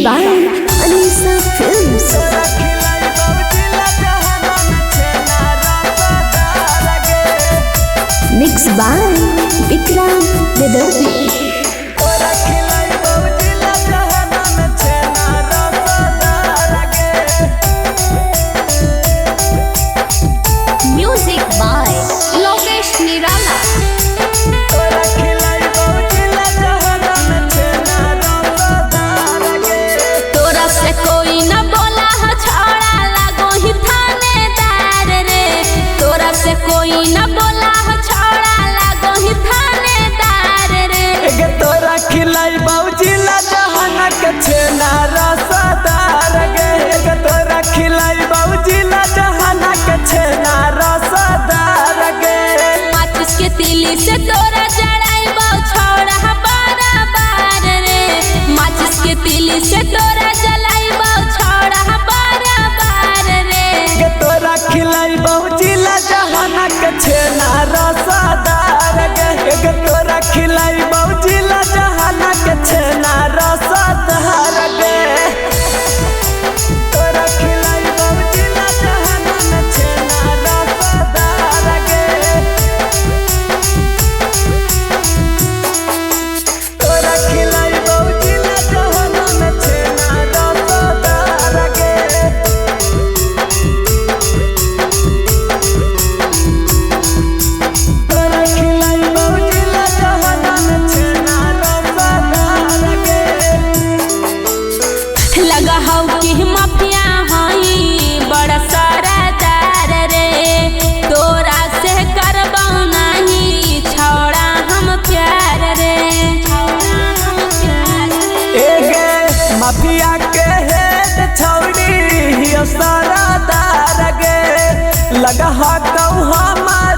by Anisa Films. Mixed by Vikram Vidarthi. Music by Lokesh Nirala. तोरा से कोई न बोला ह छोड़ा लागो ही थानेदार रे। तोरा से कोई न बोला ह छोड़ा लागो ही थानेदार रे। तोरा खिलाई बाबूजिला जहाना के छेना रसदार गे। तोरा खिलाई बाबूजिला जहाना के छेना रसदार गे। माचिस के तिली से तोरा जड़ाई बाऊ छोड़ा बार रे। माचिस के तिली से तोरा जलाई बाऊ छोड़ा बार रे। तोरा खिलाई बाबूजिला जहाना के छेना रसदार गे। तोरा खिलाई बाबूजिला जहाना के छेना रसदार गे। तोरा खिलाई बाबूजिला जहाना के छेना रसदार गे। तोरा खिलाई बाबूजिला जहाना के छेना रसदार गे। लगा हौ कि माफिया हई बड़ा सरदार रे। तोरा से करबौ नहीं छोड़ा हम प्यार रे। एगे माफिया के हेड छौड़ी हियो सरदार गे। लगा हौ हमार